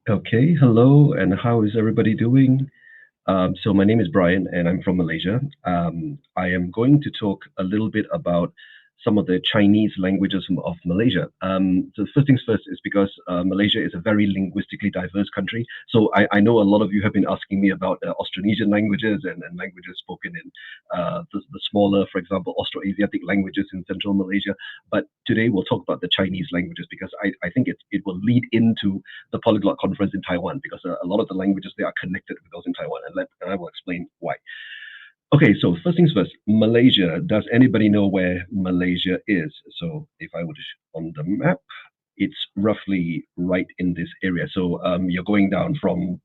Okay, hello, and how is everybody doing? So my name is Brian, and I'm from Malaysia. I am going to talk a little bit about some of the Chinese languages of Malaysia. So first things first is because Malaysia is a very linguistically diverse country. So I know a lot of you have been asking me about Austronesian languages and languages spoken in the smaller, for example, Austroasiatic languages in central Malaysia. But today we'll talk about the Chinese languages because I think it will lead into the Polyglot conference in Taiwan because a lot of the languages they are connected with those in Taiwan, and I will explain why. Okay, so first things first, Malaysia. Does anybody know where Malaysia is? So if I would on the map, it's roughly right in this area. So you're going down from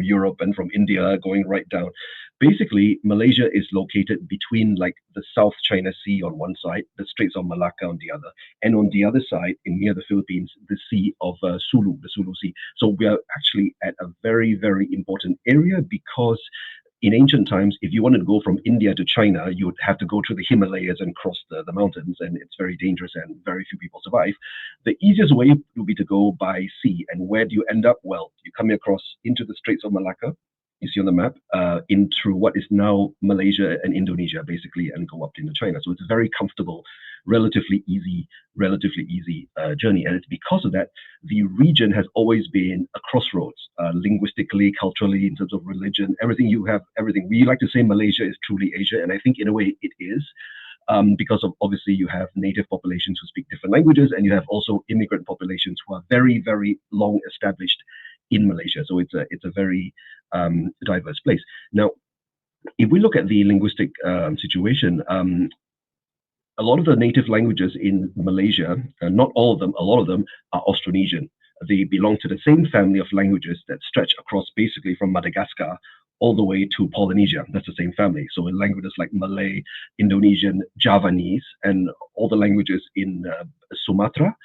Europe and from India, going right down. Basically, Malaysia is located between like the South China Sea on one side, the Straits of Malacca on the other, and on the other side, in near the Philippines, the Sea of Sulu, the Sulu Sea. So we are actually at a very, very important area because in ancient times, if you wanted to go from India to China, you would have to go through the Himalayas and cross the mountains, and it's very dangerous and very few people survive. The easiest way would be to go by sea. And where do you end up? Well, you come across into the Straits of Malacca, you see on the map, in through what is now Malaysia and Indonesia, basically, and go up into China. So it's a very comfortable, relatively easy journey. And it's because of that the region has always been a crossroads, linguistically, culturally, in terms of religion, everything you have, everything. We like to say Malaysia is truly Asia, and I think in a way it is. Because of obviously you have native populations who speak different languages, and you have also immigrant populations who are very, very long established in Malaysia. So it's a very diverse place. Now, if we look at the linguistic situation, a lot of the native languages in Malaysia, not all of them, a lot of them are Austronesian. They belong to the same family of languages that stretch across basically from Madagascar all the way to Polynesia. That's the same family. So in languages like Malay, Indonesian, Javanese, and all the languages in Sumatra,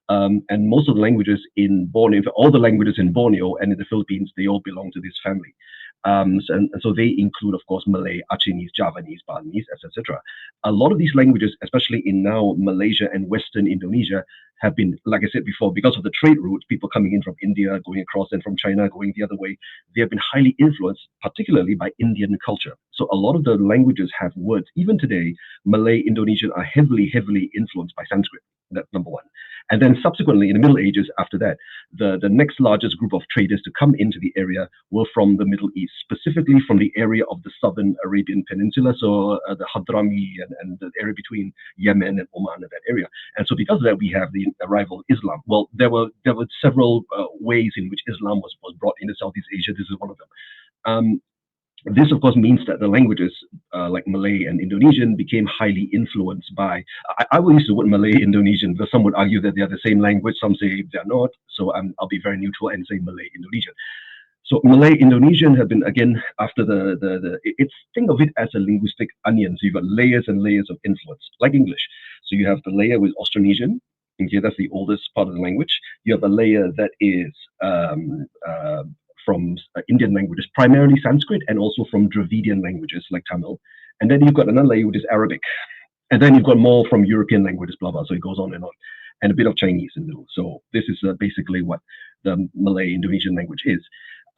and most of the languages in Borneo, all the languages in Borneo and in the Philippines, they all belong to this family. And so they include, of course, Malay, Achinese, Javanese, Balinese, etc. A lot of these languages, especially in now Malaysia and Western Indonesia, have been, like I said before, because of the trade routes, people coming in from India, going across, and from China, going the other way, they have been highly influenced, particularly by Indian culture. So a lot of the languages have words. Even today, Malay, Indonesian are heavily influenced by Sanskrit. That's number one. And then subsequently, in the Middle Ages, after that, the next largest group of traders to come into the area were from the Middle East, specifically from the area of the southern Arabian Peninsula, so the Hadrami and the area between Yemen and Oman and that area. And so because of that, we have the arrival of Islam. Well, there were several ways in which Islam was brought into Southeast Asia. This is one of them. This, of course, means that the languages like Malay and Indonesian became highly influenced by. I will use the word Malay Indonesian, but some would argue that they are the same language. Some say they're not. So I'll be very neutral and say Malay Indonesian. So Malay Indonesian have been again after it's think of it as a linguistic onion. So you've got layers and layers of influence, like English. So you have the layer with Austronesian. Okay, that's the oldest part of the language. You have a layer that is from Indian languages, primarily Sanskrit, and also from Dravidian languages like Tamil. And then you've got another layer which is Arabic. And then you've got more from European languages, blah, blah. So it goes on, and a bit of Chinese in the middle. So this is basically what the Malay Indonesian language is.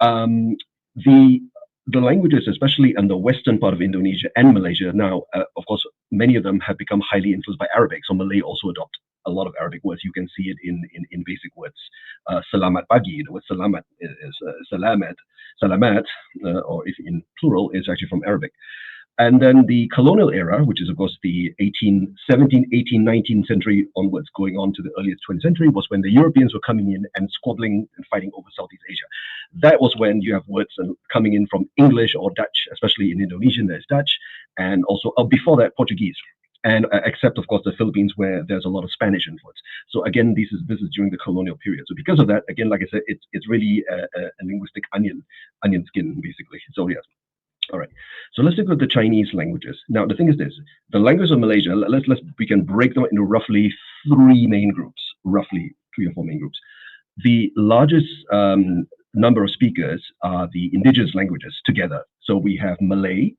The the languages, especially in the western part of Indonesia and Malaysia, now, of course, many of them have become highly influenced by Arabic. So Malay also adopt a lot of Arabic words. You can see it in basic words. Salamat pagi, the word salamat is salamat, or if in plural, is actually from Arabic. And then the colonial era, which is, of course, the 17th, 18th, 19th century onwards, going on to the earliest 20th century, was when the Europeans were coming in and squabbling and fighting over Southeast Asia. That was when you have words coming in from English or Dutch, especially in Indonesian, there's Dutch, and also before that, Portuguese. And except, of course, the Philippines, where there's a lot of Spanish influence. So again, this is during the colonial period. So because of that, again, like I said, it's really a linguistic onion skin, basically. So yes. All right. So let's look at the Chinese languages. Now, the thing is this: the languages of Malaysia. We can break them into roughly three main groups, roughly 3 or 4 main groups. The largest number of speakers are the indigenous languages together. So we have Malay,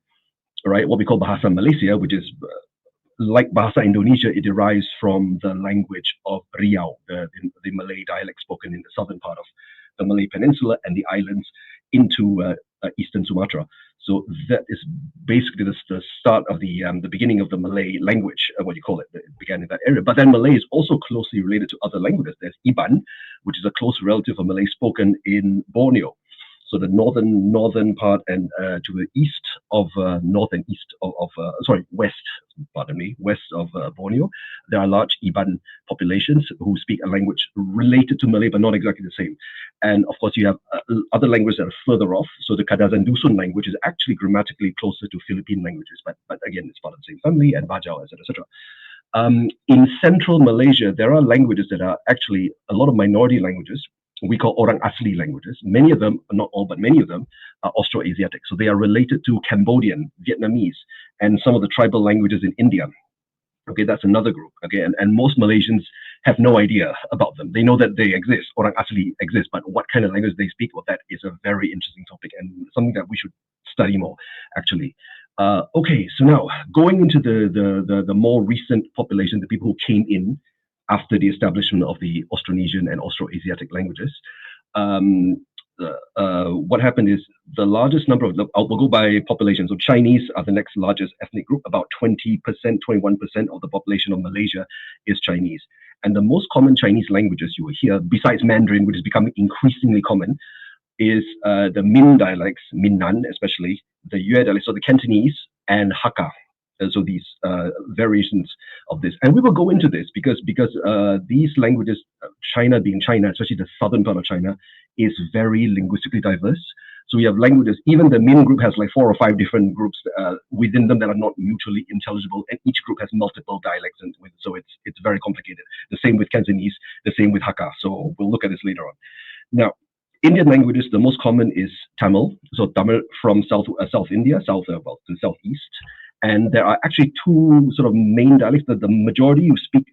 right? What we call Bahasa Malaysia, which is like Bahasa Indonesia, it derives from the language of Riau, the Malay dialect spoken in the southern part of the Malay Peninsula and the islands into eastern Sumatra. So that is basically the start of the beginning of the Malay language, what you call it. It began in that area. But then Malay is also closely related to other languages. There's Iban, which is a close relative of Malay spoken in Borneo. So the northern part and to the east of west, west of Borneo, there are large Iban populations who speak a language related to Malay but not exactly the same. And of course, you have other languages that are further off. So the Kadazan Dusun language is actually grammatically closer to Philippine languages, but again, it's part of the same family, and Bajau, etc., etc. In central Malaysia, there are languages that are actually a lot of minority languages. We call Orang Asli languages. Many of them, not all, but many of them are Austroasiatic. So they are related to Cambodian, Vietnamese, and some of the tribal languages in India. Okay, that's another group. Okay, and most Malaysians have no idea about them. They know that they exist, Orang Asli exist, but what kind of language they speak, well, that is a very interesting topic and something that we should study more, actually. Okay, so now going into the more recent population, the people who came in after the establishment of the Austronesian and Austroasiatic languages. What happened is the largest number of we'll go by population. So Chinese are the next largest ethnic group. About 20%, 21% of the population of Malaysia is Chinese. And the most common Chinese languages you will hear, besides Mandarin, which is becoming increasingly common, is the Min dialects, Minnan especially, the Yue dialects, so the Cantonese and Hakka. So these variations of this, and we will go into this because these languages, China being China, especially the southern part of China, is very linguistically diverse. So we have languages. Even the Min group has like 4 or 5 different groups within them that are not mutually intelligible, and each group has multiple dialects, and so it's very complicated. The same with Cantonese, the same with Hakka. So we'll look at this later on. Now, Indian languages, the most common is Tamil. So Tamil from South India, to the southeast. And there are actually 2 sort of main dialects. The majority you speak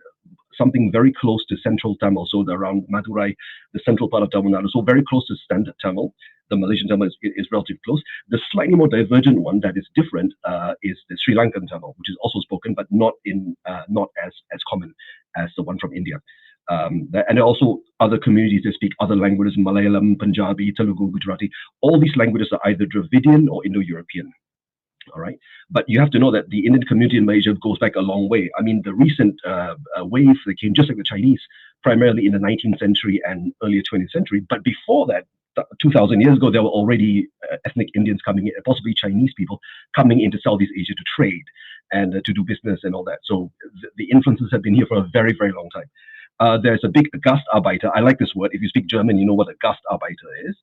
something very close to central Tamil, so around Madurai, the central part of Tamil Nadu, so very close to standard Tamil. The Malaysian Tamil is relatively close. The slightly more divergent one that is different is the Sri Lankan Tamil, which is also spoken, but not as common as the one from India. And also other communities that speak other languages, Malayalam, Punjabi, Telugu, Gujarati. All these languages are either Dravidian or Indo-European. All right, but you have to know that the Indian community in Malaysia goes back a long way. I mean, the recent wave that came, just like the Chinese, primarily in the 19th century and earlier 20th century. But before that, 2,000 years ago, there were already ethnic Indians coming in, possibly Chinese people coming into Southeast Asia to trade and to do business and all that. So the influences have been here for a very, very long time. There's a big Gastarbeiter. I like this word. If you speak German, you know what a Gastarbeiter is.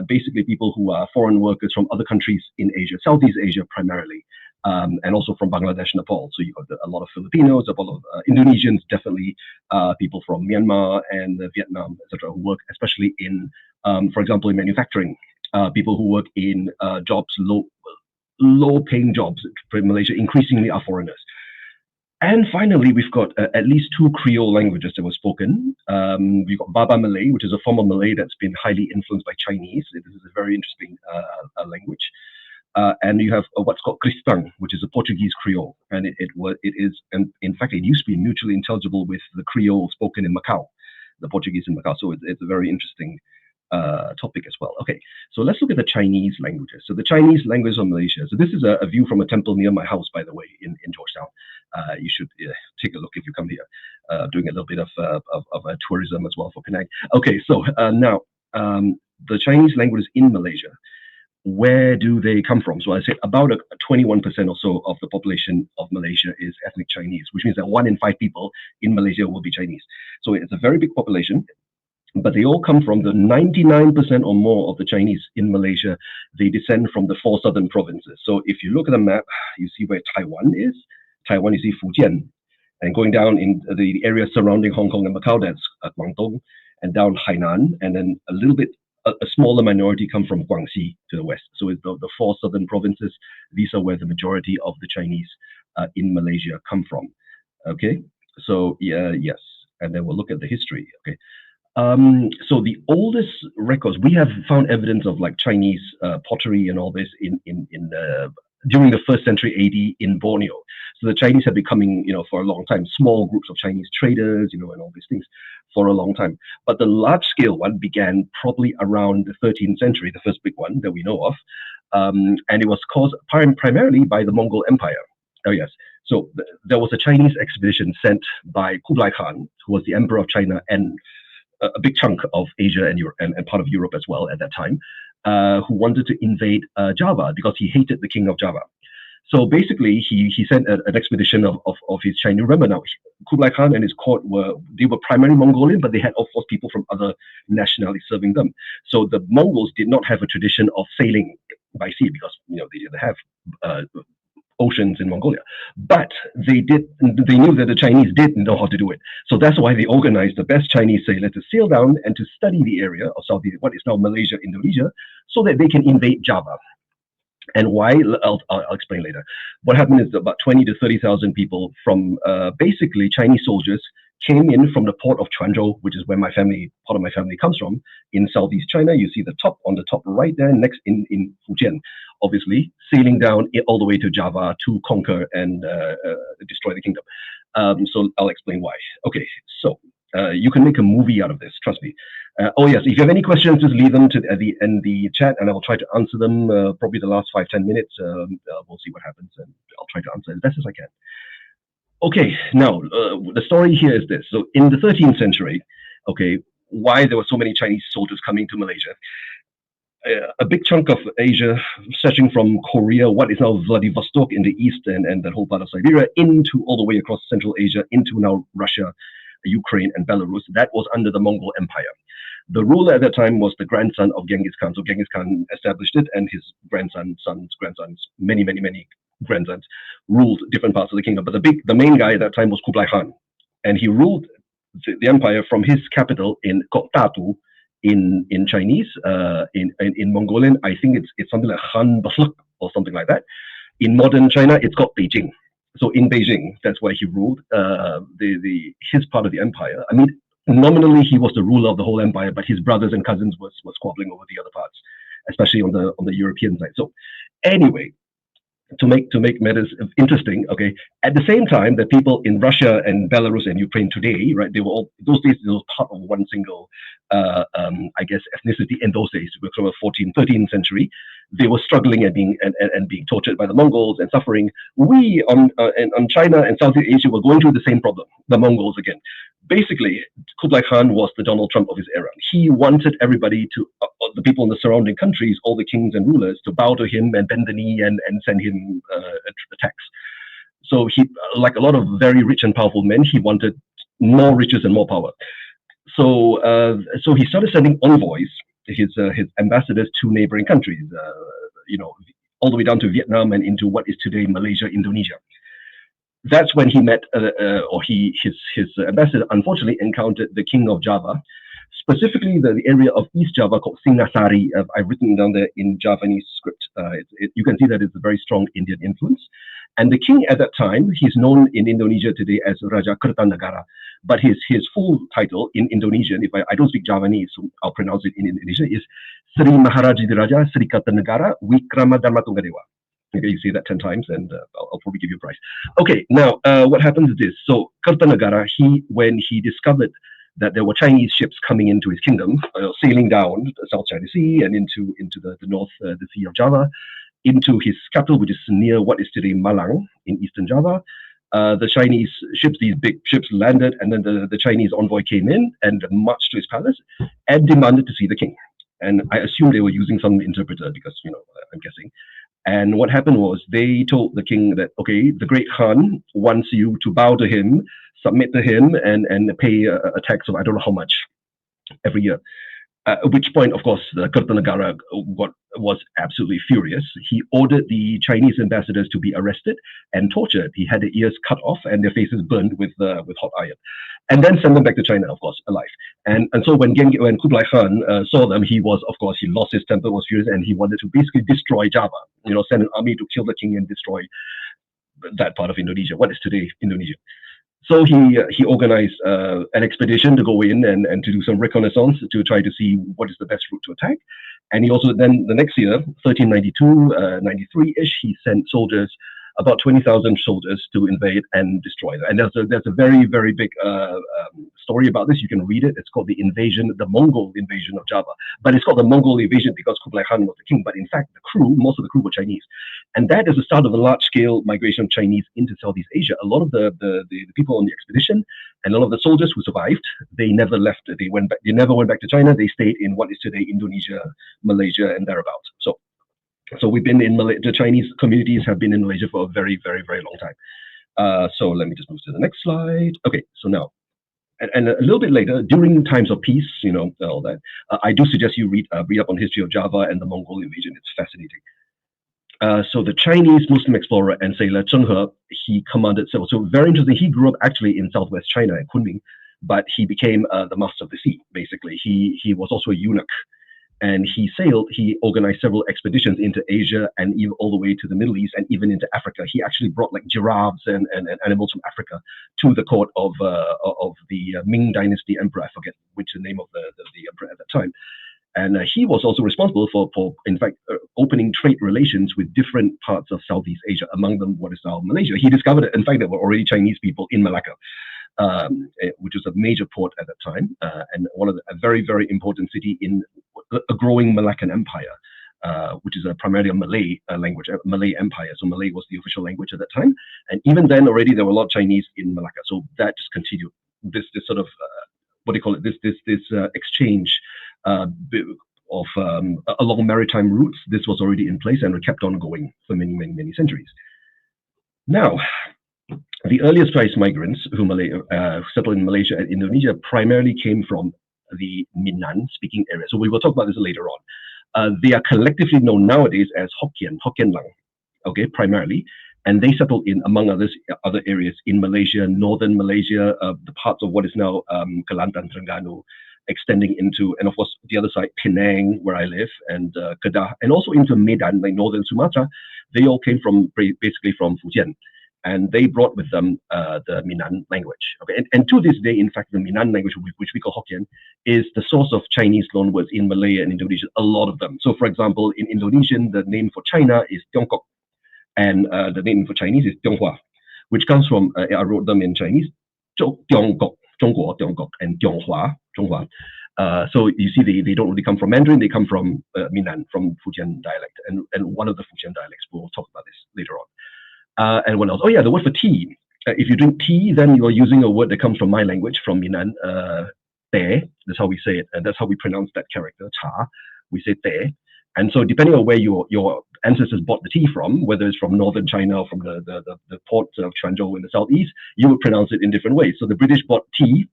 Basically, people who are foreign workers from other countries in Asia, Southeast Asia primarily, and also from Bangladesh, Nepal. So you've got a lot of Filipinos, a lot of Indonesians, definitely people from Myanmar and Vietnam, etc., who work especially in, for example, in manufacturing. People who work in jobs, low-paying jobs in Malaysia, increasingly are foreigners. And finally, we've got at least 2 Creole languages that were spoken. We've got Baba Malay, which is a form of Malay that's been highly influenced by Chinese. This is a very interesting language. And you have what's called Cristang, which is a Portuguese Creole. And it is, and in fact, it used to be mutually intelligible with the Creole spoken in Macau, the Portuguese in Macau. So it's a very interesting topic as well. Okay, so let's look at the Chinese languages. So the Chinese language of Malaysia. So this is a view from a temple near my house, by the way, in Georgetown. You should take a look if you come here. Doing a little bit of tourism as well for Penang. Okay, so now the Chinese languages in Malaysia. Where do they come from? So I say about 21% or so of the population of Malaysia is ethnic Chinese, which means that 1 in 5 people in Malaysia will be Chinese. So it's a very big population. But they all come from the 99% or more of the Chinese in Malaysia. They descend from the 4 southern provinces. So if you look at the map, you see where Taiwan is. Taiwan, you see Fujian. And going down in the area surrounding Hong Kong and Macau, that's Guangdong, and down Hainan. And then a little bit, a smaller minority come from Guangxi to the west. So it's the 4 southern provinces. These are where the majority of the Chinese in Malaysia come from. Okay, so yes. And then we'll look at the history. Okay. So the oldest records, we have found evidence of like Chinese pottery and all this in during the first century AD in Borneo. So the Chinese had been coming, for a long time, small groups of Chinese traders, and all these things for a long time. But the large scale one began probably around the 13th century, the first big one that we know of. And it was caused primarily by the Mongol Empire. Oh, yes. So there was a Chinese expedition sent by Kublai Khan, who was the emperor of China and a big chunk of Asia and Europe and part of Europe as well at that time, who wanted to invade Java because he hated the king of Java. So basically, he sent an expedition of his Chinese. Remember now, Kublai Khan and his court were primarily Mongolian, but they had of course people from other nationalities serving them. So the Mongols did not have a tradition of sailing by sea because they didn't have oceans in Mongolia, but they knew that the Chinese did know how to do it. So that's why they organized the best Chinese sailor to sail down and to study the area of what is now Malaysia, Indonesia, so that they can invade Java. And why? I'll explain later. What happened is that about 20 to 30,000 people from basically Chinese soldiers came in from the port of Quanzhou, which is where part of my family comes from, in southeast China. You see the top on the top right there, next in Fujian, obviously, sailing down all the way to Java to conquer and destroy the kingdom. So I'll explain why. Okay, so you can make a movie out of this, trust me. Oh yes, if you have any questions, just leave them at the end the chat, and I will try to answer them. Probably the last 5-10 minutes. We'll see what happens, and I'll try to answer as best as I can. Okay, now the story here is this. So in the 13th century, okay, why there were so many Chinese soldiers coming to Malaysia? A big chunk of Asia, stretching from Korea, what is now Vladivostok in the east, and that whole part of Siberia, into all the way across Central Asia, into now Russia, Ukraine, and Belarus. That was under the Mongol Empire. The ruler at that time was the grandson of Genghis Khan. So Genghis Khan established it, and his grandsons, many grandsons, ruled different parts of the kingdom. But the main guy at that time was Kublai Khan, and he ruled the empire from his capital in Koktatu in Chinese, in Mongolian. I think it's something like Han Basluk or something like that. In modern China, it's called Beijing. So in Beijing, that's where he ruled his part of the empire. I mean, nominally he was the ruler of the whole empire, but his brothers and cousins was squabbling over the other parts, especially on the European side. So anyway, to make matters interesting, okay, at the same time, the people in Russia and Belarus and Ukraine today, right, they were all, those days, they were part of one single, I guess, ethnicity in those days, from the 13th century. They were struggling and being tortured by the Mongols and suffering. We on China and Southeast Asia were going through the same problem, the Mongols again. Basically, Kublai Khan was the Donald Trump of his era. He wanted everybody to, the people in the surrounding countries, all the kings and rulers, to bow to him and bend the knee and send him attacks. So he, like a lot of very rich and powerful men, he wanted more riches and more power. So he started sending envoys, his ambassadors, to neighboring countries, all the way down to Vietnam and into what is today Malaysia, Indonesia. That's when he met, his ambassador unfortunately encountered the king of Java, specifically the area of East Java called Singasari. I've written down there in Javanese script. You can see that it's a very strong Indian influence. And the king at that time, he's known in Indonesia today as Raja Kertanegara, but his full title in Indonesian, if I don't speak Javanese, so I'll pronounce it in Indonesian, is Sri Maharaja Sri Kertanegara Wikramadharmatunggadewa. Okay, you say that 10 times, and I'll probably give you a prize. Okay, now what happens is this. So Kertanegara, when he discovered that there were Chinese ships coming into his kingdom, sailing down the South China Sea and into the north, the Sea of Java, into his capital, which is near what is today Malang in eastern Java. The Chinese ships, these big ships, landed, and then the Chinese envoy came in and marched to his palace and demanded to see the king. And I assume they were using some interpreter because, I'm guessing. And what happened was they told the king that, okay, the great Khan wants you to bow to him, submit to him, and pay a tax of I don't know how much every year. At which point, of course, the Kertanegara was absolutely furious. He ordered the Chinese ambassadors to be arrested and tortured. He had their ears cut off and their faces burned with hot iron, and then send them back to China, of course, alive. And so when Kublai Khan saw them, he lost his temper, was furious, and he wanted to basically destroy Java. Send an army to kill the king and destroy that part of Indonesia, what is today Indonesia. So he organized an expedition to go in and to do some reconnaissance to try to see what is the best route to attack. And he also then the next year, 1392, 93-ish, he sent soldiers, about 20,000 soldiers, to invade and destroy them. And there's a very, very big story about this. You can read it. It's called the Mongol invasion of Java. But it's called the Mongol invasion because Kublai Khan was the king. But in fact, most of the crew were Chinese. And that is the start of a large-scale migration of Chinese into Southeast Asia. A lot of the people on the expedition and a lot of the soldiers who survived, they never left. They never went back to China. They stayed in what is today Indonesia, Malaysia, and thereabouts. So we've been in the Chinese communities have been in Malaysia for a very, very, very long time. So let me just move to the next slide. Okay, so now, and a little bit later, during times of peace, all that, I do suggest you read up on history of Java and the Mongol invasion. It's fascinating. So the Chinese Muslim explorer and sailor Zheng He, he commanded, so very interesting, he grew up actually in southwest China at Kunming, but he became the master of the sea, basically. He was also a eunuch, and he organized several expeditions into Asia and even all the way to the Middle East and even into Africa. He actually brought like giraffes and animals from Africa to the court of the Ming Dynasty emperor. I forget which the name of the emperor at that time. And he was also responsible for in fact, opening trade relations with different parts of Southeast Asia, among them what is now Malaysia. He discovered, in fact, there were already Chinese people in Malacca, which was a major port at that time, and a very, very important city in a growing Malaccan empire, which is primarily a Malay language, a Malay empire. So Malay was the official language at that time. And even then already there were a lot of Chinese in Malacca. So that just continued this sort of, what do you call it, this exchange of along maritime routes. This was already in place and it kept on going for many, many, many centuries. Now, the earliest Chinese migrants who settled in Malaysia and Indonesia primarily came from the Minnan speaking area. So we will talk about this later on. They are collectively known nowadays as Hokkien Lang, okay, primarily. And they settled in, among others, other areas in Malaysia, northern Malaysia, the parts of what is now Kelantan, Terengganu, extending into, and of course, the other side, Penang, where I live, and Kedah, and also into Medan, like northern Sumatra. They all came from basically from Fujian. And they brought with them the Minnan language. Okay, and to this day, in fact, the Minnan language, which we call Hokkien, is the source of Chinese loanwords in Malay and Indonesia. A lot of them. So, for example, in Indonesian, the name for China is Tiongkok, and the name for Chinese is Tionghoa, which comes from I wrote them in Chinese, Tiongkok, Zhongguo, Tiongkok, and Tionghoa, Zhonghua. So you see, they don't really come from Mandarin. They come from Minnan, from Fujian dialect, and one of the Fujian dialects. We'll talk about this later on. And what else? Oh yeah, the word for tea. If you drink tea, then you are using a word that comes from my language, from Minnan, te. That's how we say it, and that's how we pronounce that character, cha. We say te. And so depending on where your ancestors bought the tea from, whether it's from northern China or from the port of Quanzhou in the southeast, you would pronounce it in different ways. So the British bought tea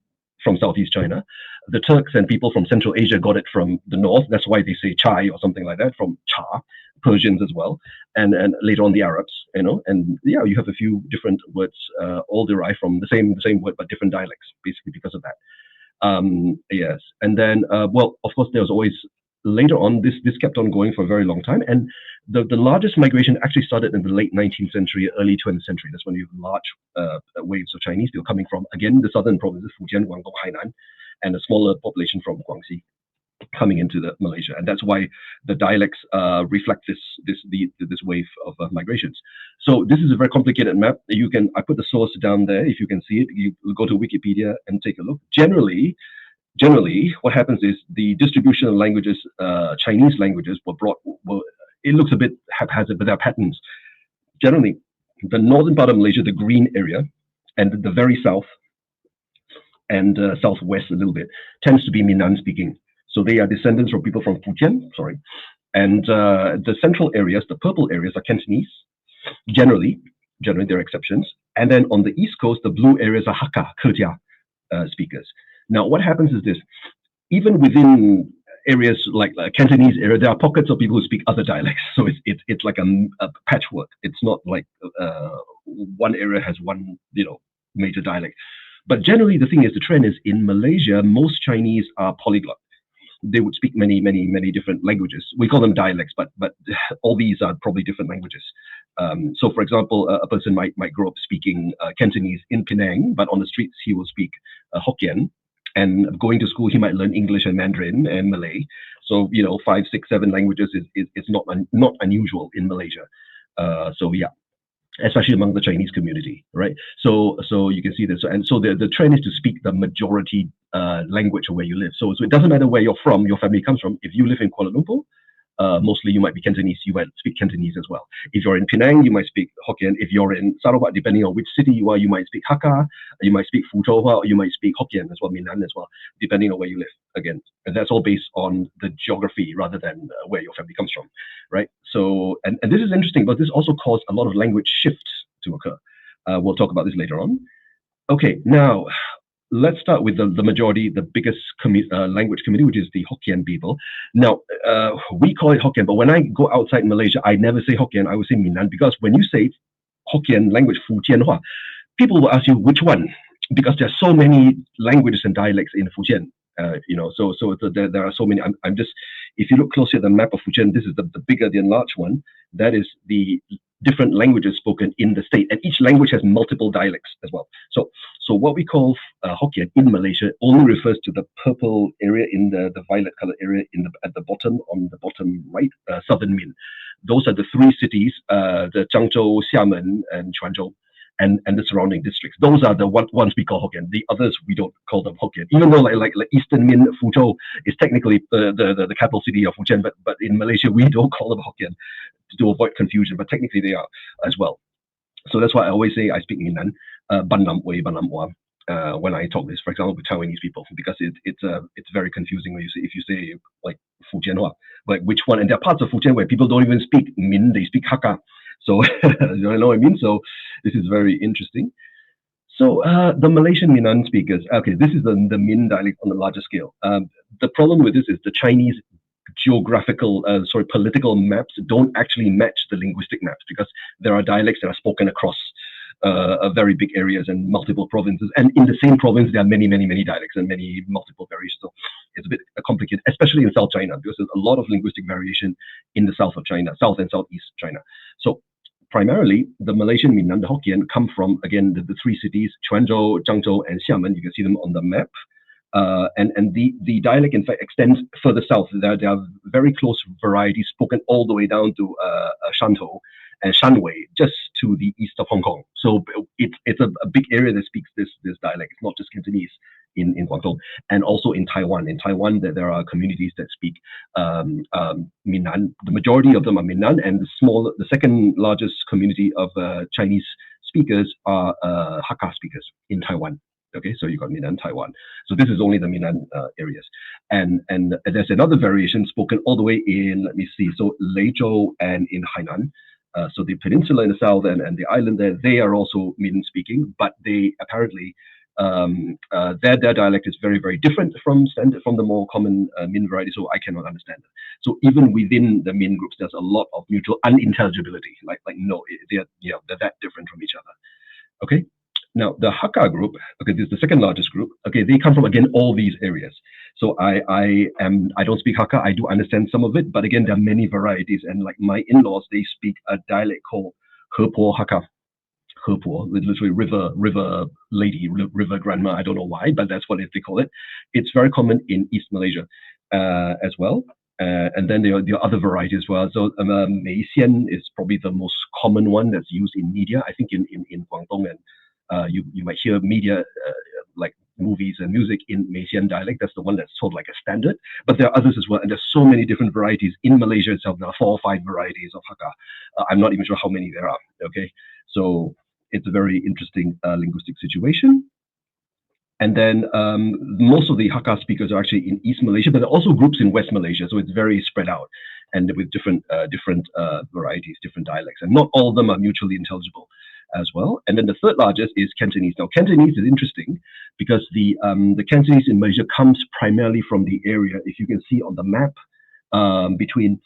from Southeast China. The Turks and people from Central Asia got it from the north. That's why they say chai or something like that, from cha. Persians as well, and later on the Arabs, and yeah, you have a few different words, all derived from the same word but different dialects, basically because of that. Yes, and then well, of course, there was always later on this kept on going for a very long time, and the largest migration actually started in the late 19th century, early 20th century. That's when you have large waves of Chinese people coming from, again, the southern provinces, Fujian, Guangdong, Hainan, and a smaller population from Guangxi coming into Malaysia, and that's why the dialects reflect this wave of migrations. So this is a very complicated map. I put the source down there. If you can see it, you go to Wikipedia and take a look. Generally, what happens is the distribution of languages, Chinese languages, it looks a bit haphazard, but there are patterns. Generally, the northern part of Malaysia, the green area, and the very south and southwest a little bit, tends to be Minnan speaking. So they are descendants from people from Fujian, and the central areas, the purple areas, are Cantonese. Generally there are exceptions. And then on the east coast, the blue areas are Hakka, Kejia speakers. Now, what happens is this: even within areas like Cantonese area, there are pockets of people who speak other dialects. So it's like a patchwork. It's not like one area has one major dialect. But generally, the thing is, the trend is in Malaysia, most Chinese are polyglot. They would speak many, many, many different languages. We call them dialects, but all these are probably different languages. So, for example, a person might grow up speaking Cantonese in Penang, but on the streets he will speak Hokkien. And going to school, he might learn English and Mandarin and Malay. So, 5, 6, 7 languages is not unusual in Malaysia. So yeah, especially among the Chinese community, right? So you can see this, and so the trend is to speak the majority language of where you live. So it doesn't matter where you're from, your family comes from. If you live in Kuala Lumpur, mostly you might be Cantonese, you might speak Cantonese as well. If you're in Penang, you might speak Hokkien. If you're in Sarawak, depending on which city you are, you might speak Hakka, you might speak Fuzhou, or you might speak Hokkien as well, Minnan as well, depending on where you live. Again, and that's all based on the geography rather than where your family comes from, right? So, and this is interesting, but this also caused a lot of language shifts to occur. We'll talk about this later on. Okay, now let's start with the majority, the biggest language community, which is the Hokkien people. Now, we call it Hokkien, but when I go outside Malaysia, I never say Hokkien, I would say Minnan, because when you say Hokkien language, Fujian Hua, people will ask you which one, because there's so many languages and dialects in Fujian. So there are so many. I'm just, if you look closely at the map of Fujian, this is the bigger, the enlarged one. That is the different languages spoken in the state, and each language has multiple dialects as well. So what we call Hokkien in Malaysia only refers to the purple area in the violet color area at the bottom, on the bottom right, southern Min. Those are the 3 cities, the Zhangzhou, Xiamen, and Quanzhou. And the surrounding districts. Those are the ones we call Hokkien. The others, we don't call them Hokkien. Even though like Eastern Min, Fuzhou is technically the capital city of Fujian, but in Malaysia, we don't call them Hokkien to avoid confusion, but technically they are as well. So that's why I always say I speak Minnan, Ban Lam Wei, Ban Lam Hua, when I talk this, for example, with Taiwanese people, because it's very confusing when if you say like Fujian Hua, like which one, and there are parts of Fujian where people don't even speak Min, they speak Hakka. So you know what I mean? So this is very interesting. So the Malaysian Minnan speakers, okay, this is the Min dialect on the larger scale. The problem with this is the Chinese political maps don't actually match the linguistic maps, because there are dialects that are spoken across very big areas and multiple provinces. And in the same province, there are many, many, many dialects and many multiple variations. So it's a bit complicated, especially in South China, because there's a lot of linguistic variation in the south of China, south and southeast China. So primarily, the Malaysian Minnan, the Hokkien, come from, again, the 3 cities, Quanzhou, Zhangzhou, and Xiamen. You can see them on the map. And the dialect, in fact, extends further south. There are very close varieties spoken all the way down to Shantou and Shanwei, just to the east of Hong Kong. So it's a big area that speaks this dialect. It's not just Cantonese in Guangdong, and also in Taiwan. In Taiwan, there are communities that speak Minnan. The majority of them are Minnan, and the second largest community of Chinese speakers are Hakka speakers in Taiwan. Okay, so you got Minnan, Taiwan. So this is only the Minnan areas, and there's another variation spoken all the way in. Let me see. So Leizhou and in Hainan. So the peninsula in the south and the island there, they are also Min speaking, but they apparently their dialect is very, very different from the more common Min variety. So I cannot understand it. So even within the Min groups, there's a lot of mutual unintelligibility. Like no, they're that different from each other. Okay. Now the Hakka group, okay, this is the second largest group. Okay, they come from again all these areas. So I don't speak Hakka. I do understand some of it, but again there are many varieties. And like my in-laws, they speak a dialect called Hepo Hakka. Hepo, literally river lady, river grandma. I don't know why, but that's what they call it. It's very common in East Malaysia as well. And then there are other varieties as well. So Mei Xian is probably the most common one that's used in media. I think in Guangdong, and you might hear media like movies and music in Malaysian dialect. That's the one that's sort of like a standard. But there are others as well, and there's so many different varieties in Malaysia itself. There are 4 or 5 varieties of Hakka. I'm not even sure how many there are. Okay, so it's a very interesting linguistic situation. And then most of the Hakka speakers are actually in East Malaysia, but there are also groups in West Malaysia. So it's very spread out, and with different varieties, different dialects, and not all of them are mutually intelligible as well. And then the third largest is Cantonese. Now, Cantonese is interesting because the Cantonese in Malaysia comes primarily from the area, if you can see on the map, between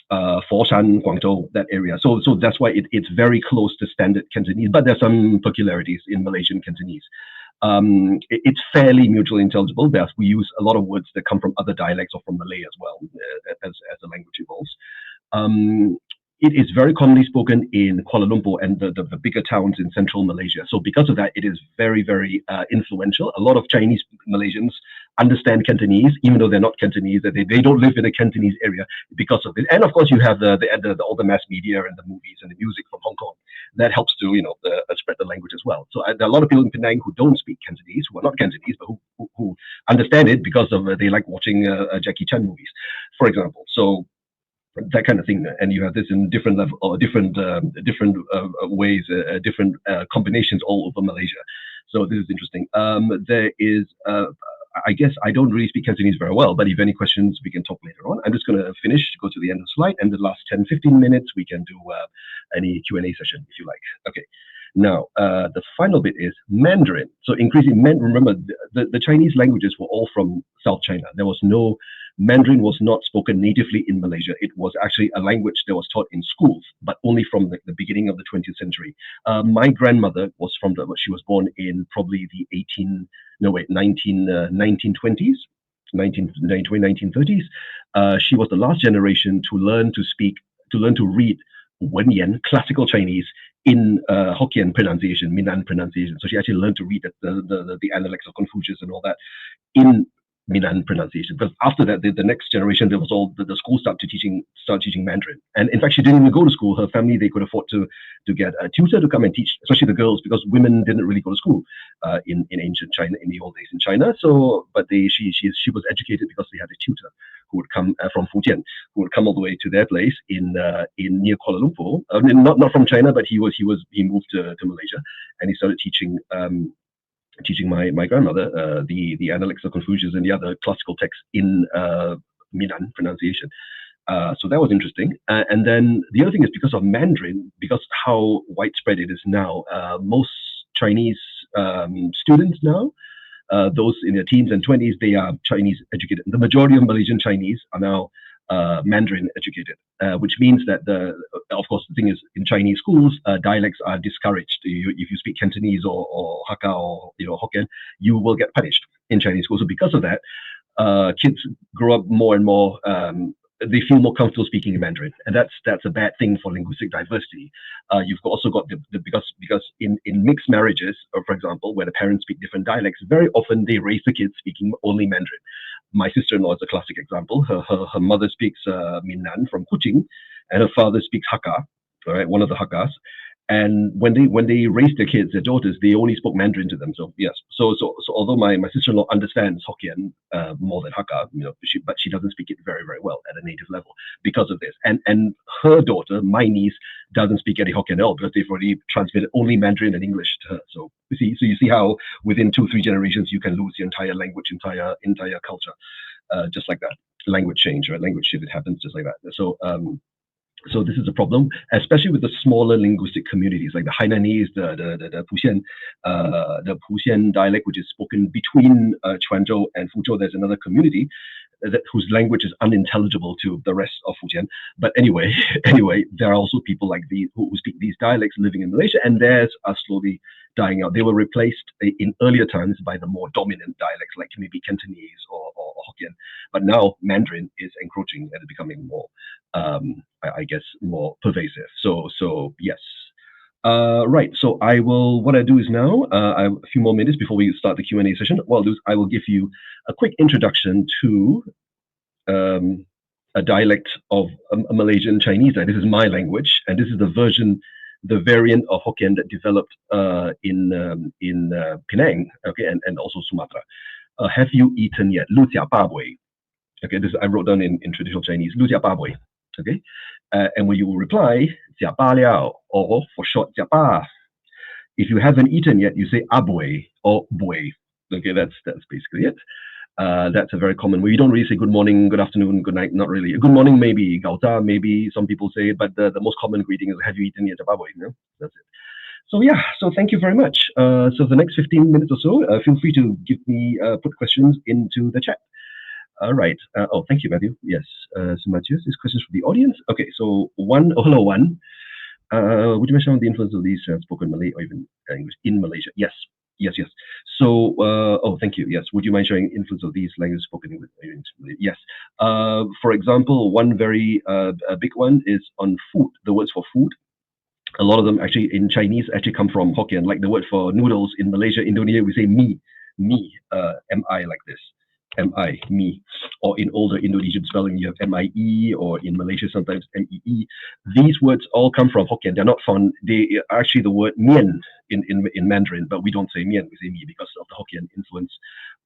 Foshan, Guangzhou, that area. So that's why it's very close to standard Cantonese, but there's some peculiarities in Malaysian Cantonese. It's fairly mutually intelligible. We use a lot of words that come from other dialects or from Malay as well, as the language evolves. it is very commonly spoken in Kuala Lumpur and the bigger towns in central Malaysia. So because of that, it is very, very influential. A lot of Chinese Malaysians understand Cantonese, even though they're not Cantonese. They don't live in a Cantonese area because of it. And of course, you have all the mass media and the movies and the music from Hong Kong that helps to spread the language as well. So there are a lot of people in Penang who don't speak Cantonese, who are not Cantonese, but who understand it because of they like watching Jackie Chan movies, for example. So that kind of thing, and you have this in different level or different ways, different combinations all over Malaysia. So this is interesting. There is, I guess I don't really speak Cantonese very well, but if any questions, we can talk later on. I'm just going to finish, go to the end of the slide, and the last 10-15 minutes we can do any Q&A session if you like. Okay. Now, the final bit is Mandarin. So increasing remember, the Chinese languages were all from South China. There was no Mandarin was not spoken natively in Malaysia. It was actually a language that was taught in schools, but only from the beginning of the 20th century. My grandmother was she was born in probably the 1920s, 1930s. She was the last generation to learn to read Wenyan, classical Chinese, in Hokkien pronunciation, Minnan pronunciation. So she actually learned to read the dialects of Confucius and all that in Minnan pronunciation. Because after that, the next generation, there was all the school started teaching Mandarin. And in fact, she didn't even go to school. Her family, they could afford to get a tutor to come and teach, especially the girls, because women didn't really go to school in ancient China, in the old days in China. So, but she was educated because they had a tutor who would come from Fujian, who would come all the way to their place in near Kuala Lumpur. Not from China, but he moved to Malaysia, and he started teaching my grandmother the dialects of Confucius and the other classical texts in Minnan pronunciation. So that was interesting. And then the other thing is because of Mandarin, because how widespread it is now, most Chinese students now, those in their teens and 20s, they are Chinese educated. The majority of Malaysian Chinese are now Mandarin educated, which means that of course, the thing is, in Chinese schools, dialects are discouraged. If you speak Cantonese or Hakka or Hokkien, you will get punished in Chinese schools. So because of that, kids grow up more and more. They feel more comfortable speaking in Mandarin, and that's a bad thing for linguistic diversity. You've also got because in mixed marriages, for example, where the parents speak different dialects, very often they raise the kids speaking only Mandarin. My sister-in-law is a classic example. Her mother speaks Minnan from Kuching, and her father speaks Hakka, all right, one of the Hakkas. And when they raised their kids, their daughters, they only spoke Mandarin to them. So yes, so although my sister-in-law understands Hokkien more than Hakka, but she doesn't speak it very, very well at a native level because of this. And her daughter, my niece, doesn't speak any Hokkien at all because they've already transmitted only Mandarin and English to her. So you see how within 2-3 generations you can lose your entire language, entire culture, just like that. Language change, right? Language shift, it happens just like that. So this is a problem, especially with the smaller linguistic communities like the Hainanese, the Puxian dialect, which is spoken between Quanzhou and Fuzhou. There's another community whose language is unintelligible to the rest of Fujian. But anyway, there are also people like these who speak these dialects living in Malaysia, and theirs are slowly dying out. They were replaced in earlier times by the more dominant dialects like maybe Cantonese or Hokkien. But now Mandarin is encroaching and becoming more, I guess, more pervasive. So yes. Right. So what I do is now, I have a few more minutes before we start the Q&A session. What I'll do is I will give you a quick introduction to a dialect of a Malaysian Chinese. This is my language, and this is the variant of Hokkien that developed in Penang, okay, and also Sumatra. Have you eaten yet? Lu Jia Ba Wei. Okay, this I wrote down in traditional Chinese. Lu Jia Ba Wei. Okay, and when you will reply, Jia Ba Liao, or for short, Jia Ba. If you haven't eaten yet, you say Abwei or Bui. Okay, that's basically it. That's a very common way. You don't really say good morning, good afternoon, good night. Not really. Good morning, maybe. Gauta, maybe some people say it, but the most common greeting is have you eaten yet? That's it. So yeah, so thank you very much. So the next 15 minutes or so, feel free to give me put questions into the chat. All right. Thank you, Matthew. Yes. So Matthew, these questions from the audience. Okay. So hello, one. Would you mention the influence of these spoken Malay or even English in Malaysia? Yes. So, oh, thank you. Yes. Would you mind sharing influence of these languages spoken with? Yes. For example, one very a big one is on food. The words for food. A lot of them actually in Chinese actually come from Hokkien. Like the word for noodles in Malaysia, Indonesia, we say mi, mi like this. Mi, me, or in older Indonesian spelling, you have MIE, or in Malaysia sometimes MEE. These words all come from Hokkien. They're not found. They are actually the word mian in Mandarin, but we don't say mian, we say mi because of the Hokkien influence.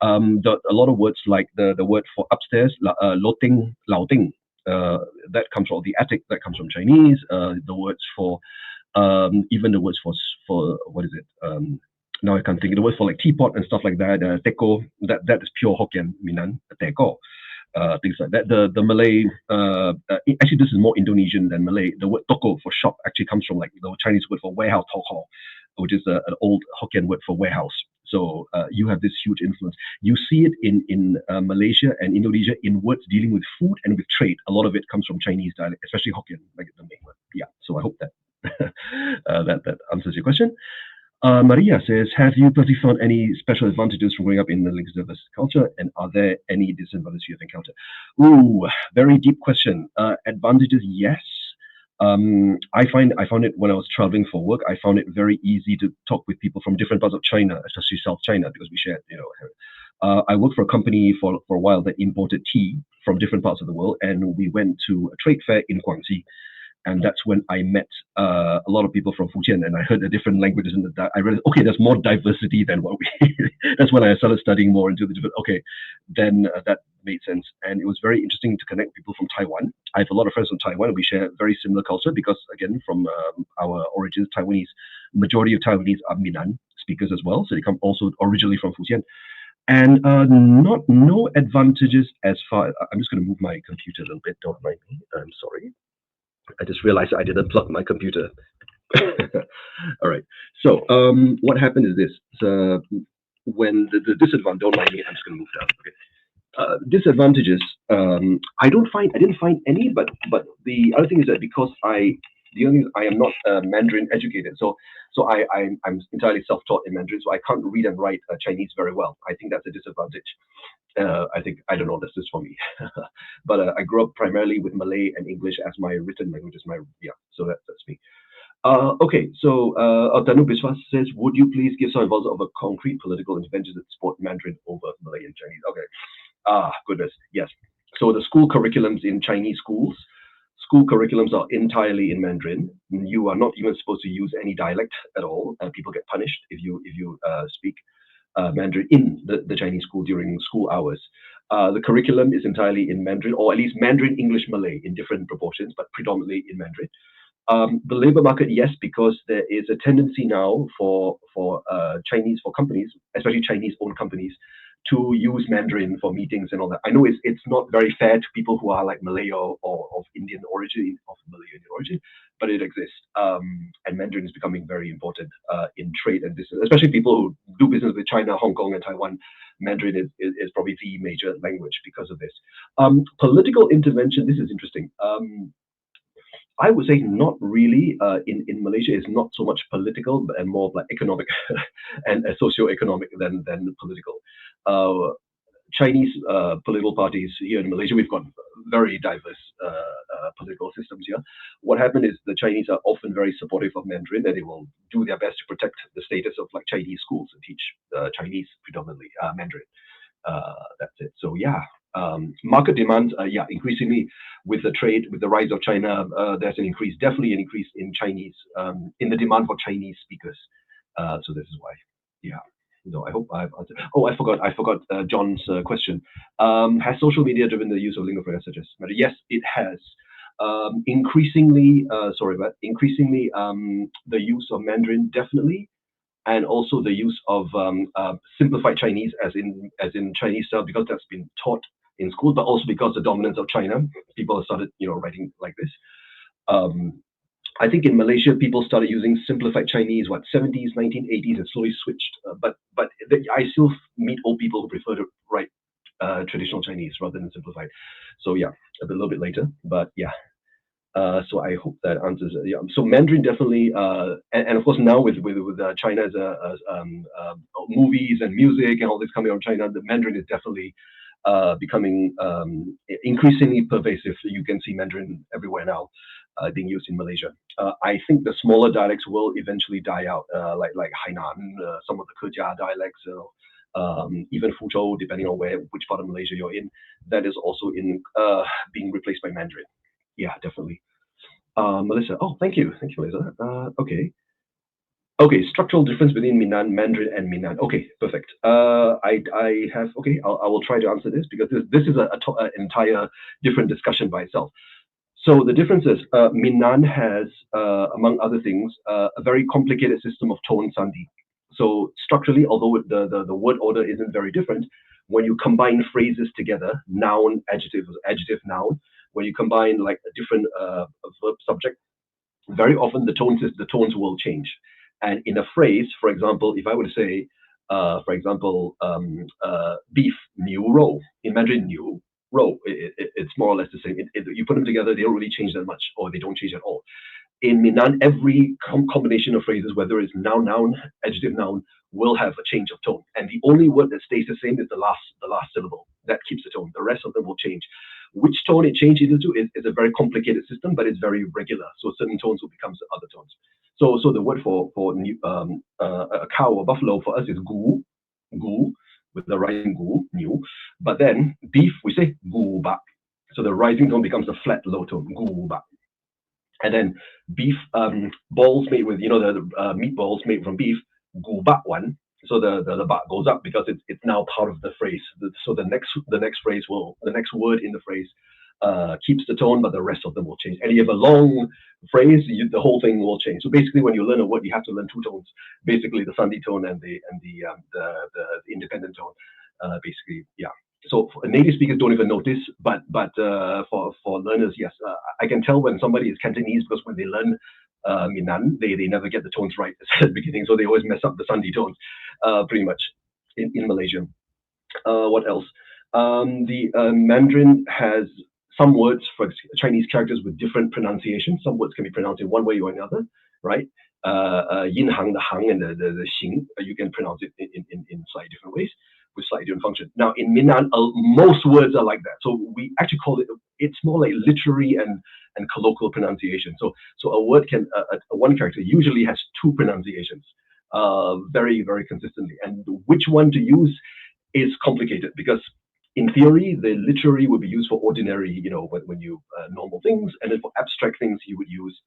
A lot of words like the word for upstairs, lo ting, lao ting, that comes from the attic, that comes from Chinese. The words for even the words for what is it? Now I can't think. The words for like teapot and stuff like that. Teko, that is pure Hokkien, Minnan, teko. Things like that. The Malay, actually this is more Indonesian than Malay. The word toko for shop actually comes from like the Chinese word for warehouse, toko, which is an old Hokkien word for warehouse. So you have this huge influence. You see it in Malaysia and Indonesia in words dealing with food and with trade. A lot of it comes from Chinese dialect, especially Hokkien, like the main word. Yeah. So I hope that that answers your question. Maria says, have you personally found any special advantages from growing up in the linguistic diverse culture, and are there any disadvantages you have encountered? Ooh, very deep question. Advantages, yes. I found it when I was traveling for work. I found it very easy to talk with people from different parts of China, especially South China, because we shared, I worked for a company for a while that imported tea from different parts of the world, and we went to a trade fair in Guangxi, and that's when I met a lot of people from Fujian, and I heard the different languages, and I realized, okay, there's more diversity than what we. That's when I started studying more into the different. Okay, then that made sense, and it was very interesting to connect with people from Taiwan. I have a lot of friends from Taiwan. We share very similar culture because, again, from our origins, Taiwanese. Majority of Taiwanese are Minnan speakers as well, so they come also originally from Fujian. And no advantages as far. I'm just going to move my computer a little bit. Don't mind me. I'm sorry. I just realized I didn't plug my computer. All right. So what happened is this. When the disadvantage, don't mind me, I'm just going to move down. Okay. Disadvantages, I didn't find any, but the other thing is that because the only I am not Mandarin educated, so I'm entirely self-taught in Mandarin, so I can't read and write Chinese very well. I think that's a disadvantage. I don't know, that's just for me. But I grew up primarily with Malay and English as my written languages. So that's me. Okay, so Tanu Biswas says, would you please give some examples of a concrete political intervention that support Mandarin over Malay and Chinese? Okay. Goodness, yes. So the school curriculums in Chinese schools, school curriculums are entirely in Mandarin. You are not even supposed to use any dialect at all. People get punished if you speak Mandarin in the Chinese school during school hours. The curriculum is entirely in Mandarin, or at least Mandarin, English, Malay in different proportions, but predominantly in Mandarin. The labor market, yes, because there is a tendency now for Chinese, for companies, especially Chinese-owned companies, to use Mandarin for meetings and all that. I know it's not very fair to people who are like Malay or of Indian origin, but it exists. And Mandarin is becoming very important in trade and business, especially people who do business with China, Hong Kong, and Taiwan. Mandarin is probably the major language because of this. Political intervention, this is interesting. I would say not really. In Malaysia, it's not so much political, and more like economic and socio-economic than political. Chinese political parties here in Malaysia, we've got very diverse political systems here. What happened is the Chinese are often very supportive of Mandarin, and they will do their best to protect the status of like Chinese schools and teach Chinese predominantly Mandarin. That's it. So yeah, market demand, increasingly with the trade, with the rise of China, there's definitely an increase in Chinese, in the demand for Chinese speakers. So this is why, yeah. No, I hope I've answered. Oh, I forgot John's question. Has social media driven the use of lingua franca such as Mandarin? Yes, it has. Increasingly, the use of Mandarin definitely, and also the use of simplified Chinese, as in Chinese style, because that's been taught in school, but also because the dominance of China, people have started, writing like this. I think in Malaysia, people started using simplified Chinese, 70s, 1980s, and slowly switched. But I still meet old people who prefer to write traditional Chinese rather than simplified. So yeah, a little bit later, but yeah. So I hope that answers. Yeah. So Mandarin definitely, and of course now with China's movies and music and all this coming out of China, the Mandarin is definitely becoming increasingly pervasive. You can see Mandarin everywhere now, being used in Malaysia. I think the smaller dialects will eventually die out, like Hainan, some of the Keja dialects. Even Fuzhou, depending on which part of Malaysia you're in, that is also in being replaced by Mandarin. Yeah, definitely. Melissa, oh, thank you, Melissa. Okay. Okay, structural difference between Minnan, Mandarin, and Minnan. Okay, perfect. I have, okay, I will try to answer this because this is an entire different discussion by itself. So the difference is Minnan has, among other things, a very complicated system of tone sandhi. So structurally, although the word order isn't very different, when you combine phrases together, noun, adjective, noun, when you combine like a different verb subject, very often the tones will change. And in a phrase, for example, if I were to say, for example, beef, new roll, in Mandarin, new roll, it's more or less the same. You put them together, they don't really change that much, or they don't change at all. In Minnan, every combination of phrases, whether it's noun, adjective, noun, will have a change of tone. And the only word that stays the same is the last syllable. That keeps the tone. The rest of them will change. Which tone it changes into is a very complicated system, but it's very regular. So certain tones will become other tones. So the word for a cow or buffalo for us is gu, with the rising gu, new. But then beef, we say gu ba. So the rising tone becomes a flat low tone, gu ba. And then beef balls made with, the meatballs made from beef, gu ba one. So the ba goes up because it's now part of the phrase. So the next word in the phrase keeps the tone, but the rest of them will change. And you have a long phrase, the whole thing will change. So basically, when you learn a word, you have to learn two tones. Basically, the sandhi tone and the independent tone. Basically, yeah. So native speakers don't even notice, but for learners, yes, I can tell when somebody is Cantonese because when they learn Minnan, they never get the tones right at the beginning, so they always mess up the sandhi tones, pretty much in Malaysia. What else? The Mandarin has some words for Chinese characters with different pronunciations. Some words can be pronounced in one way or another, right? Yin hang, the hang, and the xing, you can pronounce it in slightly different ways with slightly different function. Now in Minnan, most words are like that. So we actually call it's more like literary and colloquial pronunciation. So a word one character usually has two pronunciations, very, very consistently. And which one to use is complicated because in theory, the literary would be used for ordinary, when you normal things, and then for abstract things, you would use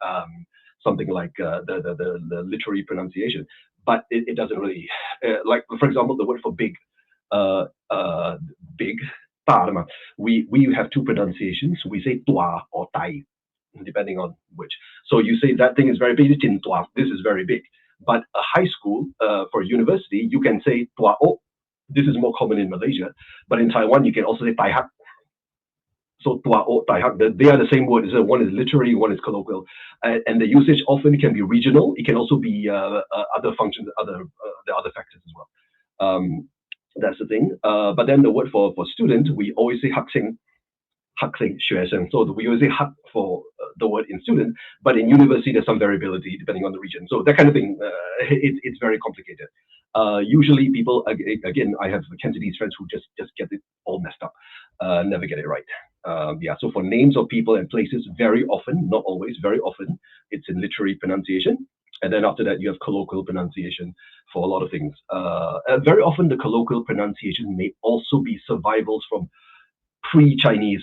something like the literary pronunciation. But it doesn't really, like for example, the word for big, big, we have two pronunciations. We say tua or tai, depending on which. So you say that thing is very big, this is very big. But a high school for university, you can say tua o. This is more common in Malaysia, but in Taiwan, you can also say tai hak. So tua o tai hak, they are the same word. So one is literary, one is colloquial, and the usage often can be regional. It can also be other functions, the other factors as well. That's the thing. But then the word for student, we always say hakxing,学生. So we always say hak for the word in student, but in university there's some variability depending on the region. So that kind of thing, it's very complicated. Usually people, again, I have Cantonese friends who just get it all messed up, never get it right. Yeah, so for names of people and places, very often, not always, very often, it's in literary pronunciation. And then after that, you have colloquial pronunciation for a lot of things. Very often, the colloquial pronunciation may also be survivals from pre-Chinese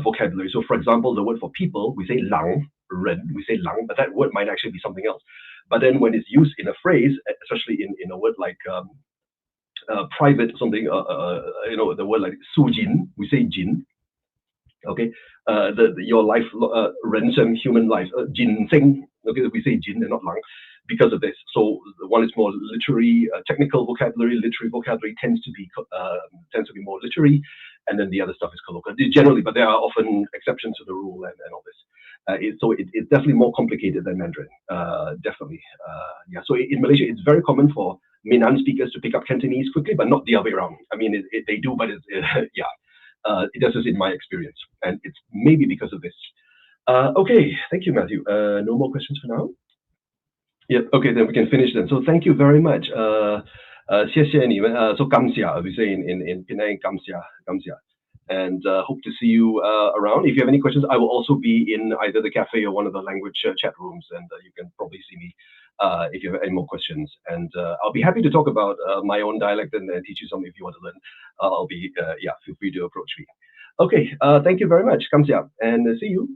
vocabulary. So for example, the word for people, we say lang, ren, we say lang, but that word might actually be something else. But then when it's used in a phrase, especially in a word like private something, the word like su jin, we say jin. Okay, your life, ransom, human life, jin sing. Okay, we say jin and not lang because of this. So the one is more literary, technical vocabulary. Literary vocabulary tends to be more literary, and then the other stuff is colloquial generally. But there are often exceptions to the rule and all this. It's definitely more complicated than Mandarin. Definitely, yeah. So in Malaysia, it's very common for Minnan speakers to pick up Cantonese quickly, but not the other way around. I mean, they do, but yeah. It does this in my experience, and it's maybe because of this. Okay, thank you, Matthew. No more questions for now? Yep. Okay, then we can finish then. So thank you very much. 谢谢你们. So kamsia, we say in Penang, kamsia. And hope to see you around. If you have any questions, I will also be in either the cafe or one of the language chat rooms, and you can probably see me if you have any more questions. And I'll be happy to talk about my own dialect and teach you some if you want to learn. I'll be, yeah, feel free to approach me. Okay, thank you very much. Kamsia, and see you.